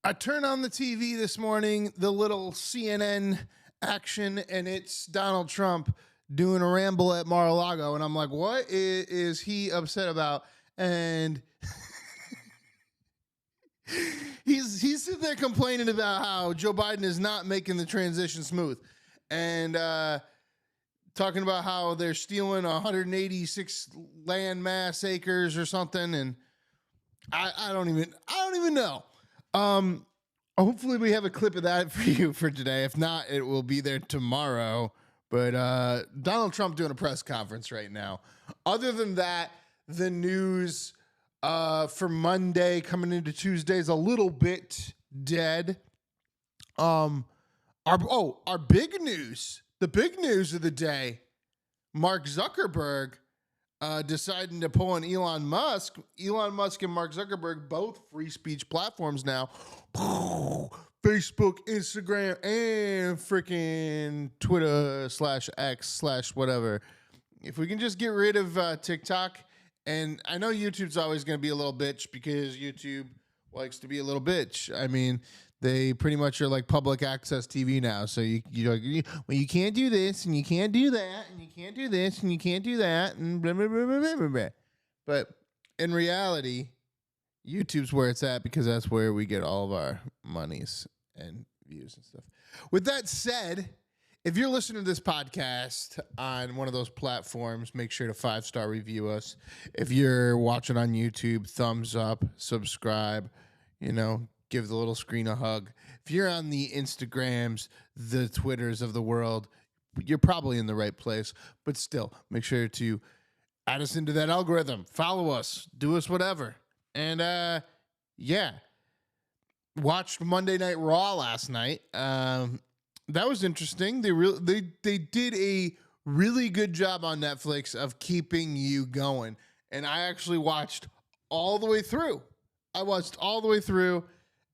I turn on the TV this morning, the little CNN action, and it's Donald Trump doing a ramble at Mar-a-Lago. And I'm like, what is he upset about? And he's sitting there complaining about how Joe Biden is not making the transition smooth. And talking about how they're stealing 186 land mass acres or something. And I don't even know. Hopefully we have a clip of that for you for today. If not, it will be there tomorrow. But Donald Trump doing a press conference right now. Other than that, the news for Monday coming into Tuesday is a little bit dead. Our big news, the big news of the day, Mark Zuckerberg deciding to pull an Elon Musk. Elon Musk and Mark Zuckerberg, both free speech platforms now. Facebook, Instagram, and freaking Twitter /X/ whatever. If we can just get rid of TikTok, and I know YouTube's always going to be a little bitch because YouTube likes to be a little bitch. I mean, they pretty much are like public access TV now. So you can't do this, and you can't do that, and you can't do this, and you can't do that, and blah, blah, blah, blah, blah, blah. But in reality, YouTube's where it's at because that's where we get all of our monies and views and stuff. With that said, if you're listening to this podcast on one of those platforms, make sure to 5-star review us. If you're watching on YouTube, thumbs up, subscribe, give the little screen a hug. If you're on the Instagrams, the Twitters of the world, you're probably in the right place. But still, make sure to add us into that algorithm. Follow us. Do us whatever. And, watched Monday Night Raw last night. That was interesting. They did a really good job on Netflix of keeping you going. And I actually watched all the way through.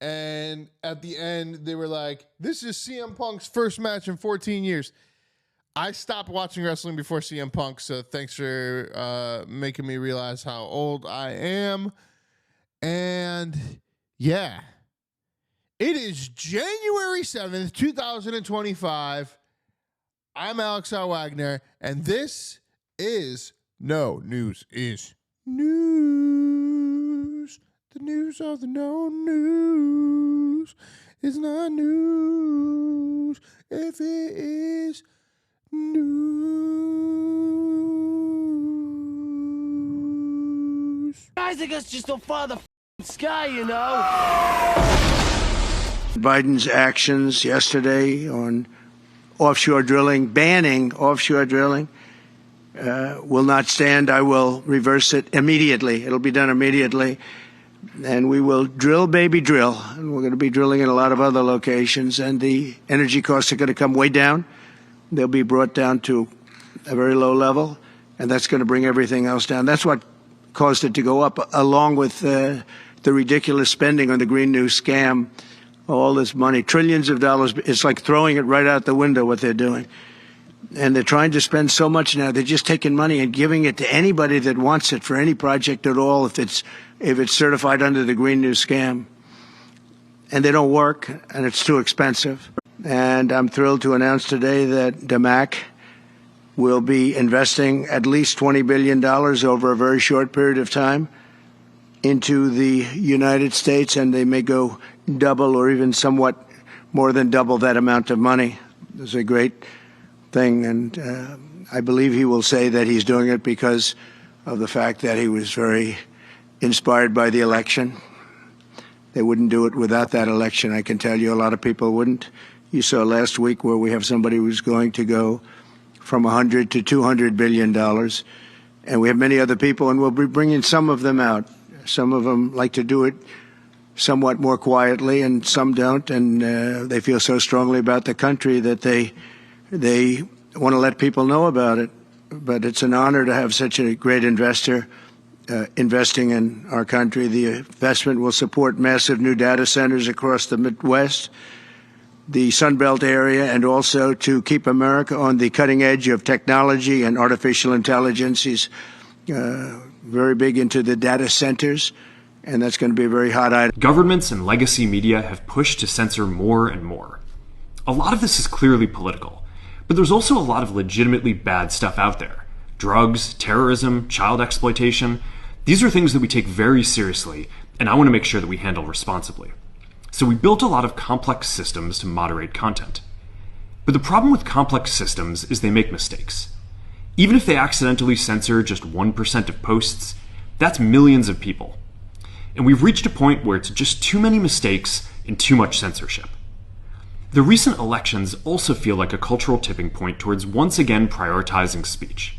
And at the end, they were like, this is CM Punk's first match in 14 years. I stopped watching wrestling before CM Punk, so thanks for making me realize how old I am. And, yeah. It is January 7th, 2025. I'm Alex R. Wagner, and this is No News is News. The news of the no news is not news if it is news. I think it's just so far the sky, Biden's actions yesterday on offshore drilling, banning offshore drilling, will not stand. I will reverse it immediately. It'll be done immediately. And we will drill, baby, drill. And we're going to be drilling in a lot of other locations. And the energy costs are going to come way down. They'll be brought down to a very low level. And that's going to bring everything else down. That's what caused it to go up, along with the ridiculous spending on the Green New scam. All this money, trillions of dollars. It's like throwing it right out the window, what they're doing. And they're trying to spend so much now. They're just taking money and giving it to anybody that wants it for any project at all, if it's certified under the Green New scam. And they don't work, and it's too expensive. And I'm thrilled to announce today that DMAC will be investing at least $20 billion over a very short period of time into the United States, and they may go double or even somewhat more than double that amount of money. It's a great thing, and I believe he will say that he's doing it because of the fact that he was very inspired by the election. They wouldn't do it without that election, I can tell you. A lot of people wouldn't. You saw last week where we have somebody who's going to go from $100 to $200 billion, and we have many other people, and we'll be bringing some of them out. Some of them like to do it somewhat more quietly, and some don't, and they feel so strongly about the country that they want to let people know about it. But it's an honor to have such a great investor investing in our country. The investment will support massive new data centers across the Midwest, the Sunbelt area, and also to keep America on the cutting edge of technology and artificial intelligence. He's very big into the data centers, and that's going to be a very hot item. Governments and legacy media have pushed to censor more and more. A lot of this is clearly political, but there's also a lot of legitimately bad stuff out there. Drugs, terrorism, child exploitation. These are things that we take very seriously, and I want to make sure that we handle responsibly. So we built a lot of complex systems to moderate content. But the problem with complex systems is they make mistakes. Even if they accidentally censor just 1% of posts, that's millions of people. And we've reached a point where it's just too many mistakes and too much censorship. The recent elections also feel like a cultural tipping point towards once again prioritizing speech.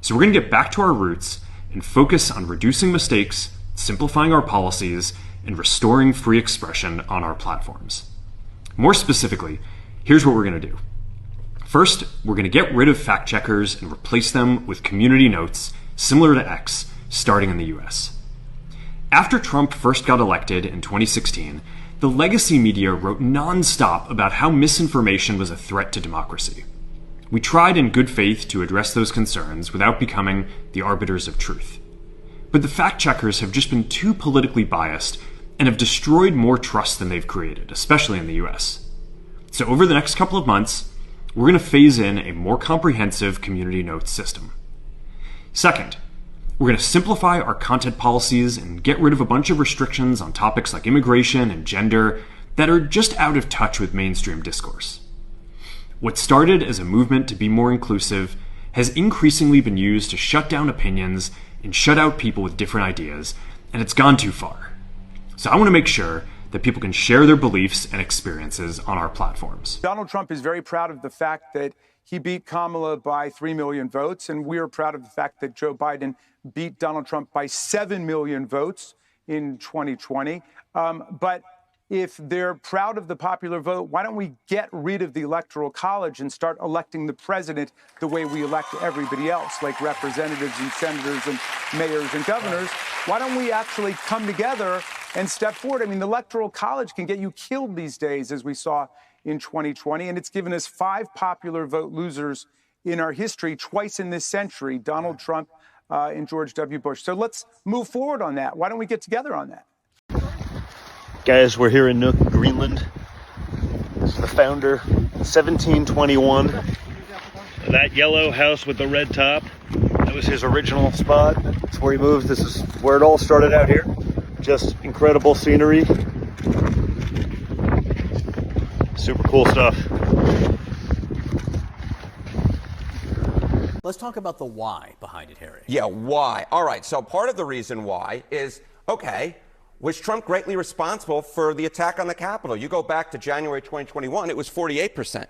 So we're going to get back to our roots and focus on reducing mistakes, simplifying our policies, and restoring free expression on our platforms. More specifically, here's what we're going to do. First, we're going to get rid of fact checkers and replace them with community notes similar to X, starting in the US. After Trump first got elected in 2016, the legacy media wrote nonstop about how misinformation was a threat to democracy. We tried in good faith to address those concerns without becoming the arbiters of truth. But the fact checkers have just been too politically biased and have destroyed more trust than they've created, especially in the US. So over the next couple of months, we're going to phase in a more comprehensive community notes system. Second, we're going to simplify our content policies and get rid of a bunch of restrictions on topics like immigration and gender that are just out of touch with mainstream discourse. What started as a movement to be more inclusive has increasingly been used to shut down opinions and shut out people with different ideas, and it's gone too far. So I want to make sure that people can share their beliefs and experiences on our platforms. Donald Trump is very proud of the fact that he beat Kamala by 3 million votes, and we are proud of the fact that Joe Biden beat Donald Trump by 7 million votes in 2020. But if they're proud of the popular vote, why don't we get rid of the Electoral College and start electing the president the way we elect everybody else, like representatives and senators and mayors and governors? Why don't we actually come together and step forward? I mean, the Electoral College can get you killed these days, as we saw in 2020, and it's given us 5 popular vote losers in our history, twice in this century, Donald Trump and George W. Bush. So let's move forward on that. Why don't we get together on that? Guys, we're here in Nuuk, Greenland. This is the founder, 1721. That yellow house with the red top, that was his original spot. That's where he moved. This is where it all started out here. Just incredible scenery. Super cool stuff. Let's talk about the why behind it, Harry. Yeah, why? All right, so part of the reason why is, okay, was Trump greatly responsible for the attack on the Capitol? You go back to January 2021, it was 48%.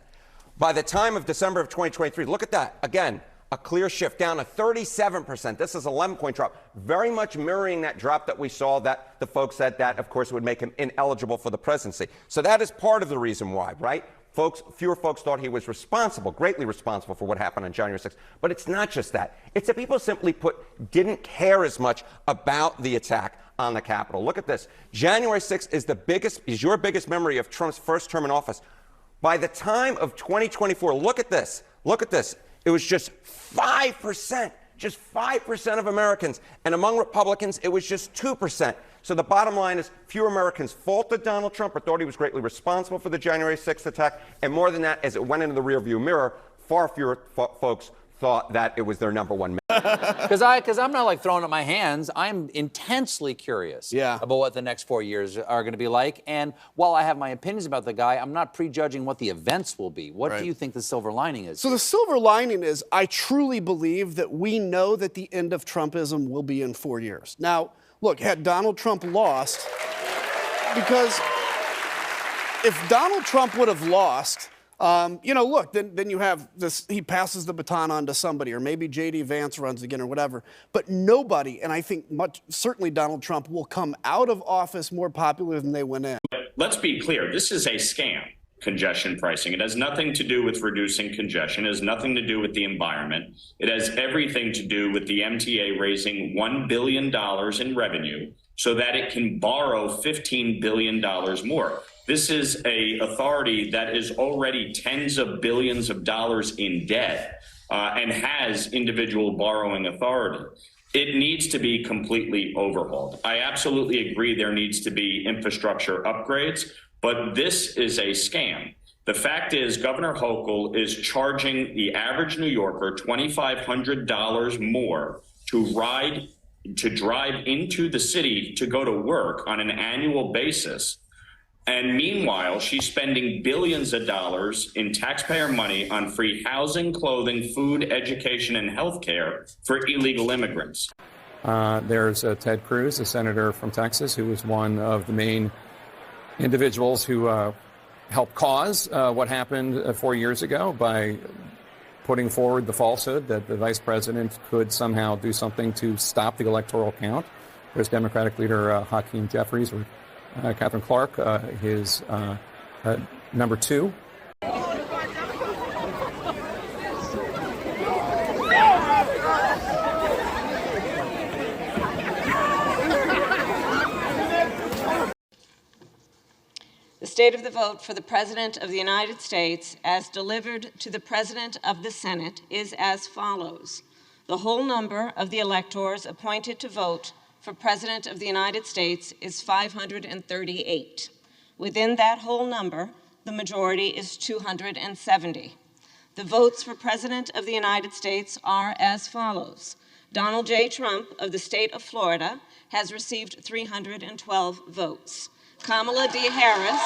By the time of December of 2023, look at that. Again, a clear shift down to 37%. This is an 11-point drop, very much mirroring that drop that we saw that the folks said that, of course, would make him ineligible for the presidency. So that is part of the reason why, right? Fewer folks thought he was responsible, greatly responsible for what happened on January 6th. But it's not just that. It's that people simply put didn't care as much about the attack on the Capitol. Look at this. January 6th is your biggest memory of Trump's first term in office. By the time of 2024, look at this. Look at this. It was just 5%. Just 5% of Americans. And among Republicans, it was just 2%. So the bottom line is fewer Americans faulted Donald Trump or thought he was greatly responsible for the January 6th attack. And more than that, as it went into the rearview mirror, far fewer folks thought that it was their number one. Because I'm not like throwing up my hands. I'm intensely curious about what the next 4 years are going to be like. And while I have my opinions about the guy, I'm not prejudging what the events will be. What do you think the silver lining is? So the silver lining is I truly believe that we know that the end of Trumpism will be in 4 years. Now, look, had Donald Trump lost, because if Donald Trump would have lost, look, then you have this, he passes the baton on to somebody, or maybe J.D. Vance runs again or whatever. But nobody, and I think certainly Donald Trump, will come out of office more popular than they went in. Let's be clear, this is a scam, congestion pricing. It has nothing to do with reducing congestion. It has nothing to do with the environment. It has everything to do with the MTA raising $1 billion in revenue so that it can borrow $15 billion more. This is an authority that is already tens of billions of dollars in debt and has individual borrowing authority. it needs to be completely overhauled. I absolutely agree there needs to be infrastructure upgrades, but this is a scam. The fact is, Governor Hochul is charging the average New Yorker $2,500 more to drive into the city to go to work on an annual basis. And meanwhile, she's spending billions of dollars in taxpayer money on free housing, clothing, food, education, and healthcare for illegal immigrants. There's Ted Cruz, a senator from Texas, who was one of the main individuals who helped cause what happened 4 years ago by putting forward the falsehood that the vice president could somehow do something to stop the electoral count. There's Democratic leader Hakeem Jeffries, or Catherine Clark, his number two. The state of the vote for the President of the United States, as delivered to the President of the Senate, is as follows. The whole number of the electors appointed to vote for President of the United States is 538. Within that whole number, the majority is 270. The votes for President of the United States are as follows. Donald J. Trump of the state of Florida has received 312 votes. Kamala D. Harris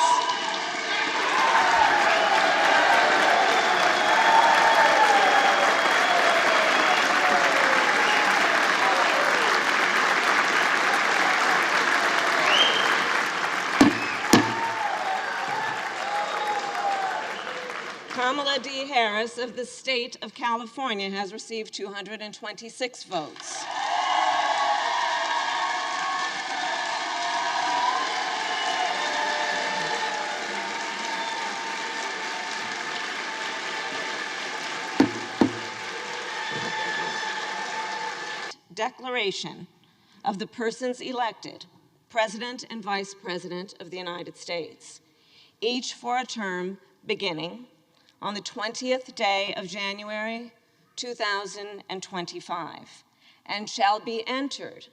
Kamala D. Harris of the state of California has received 226 votes. Declaration of the persons elected President and Vice President of the United States, each for a term beginning on the 20th day of January 2025, and shall be entered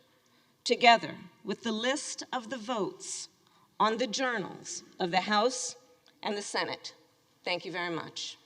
together with the list of the votes on the journals of the House and the Senate. Thank you very much.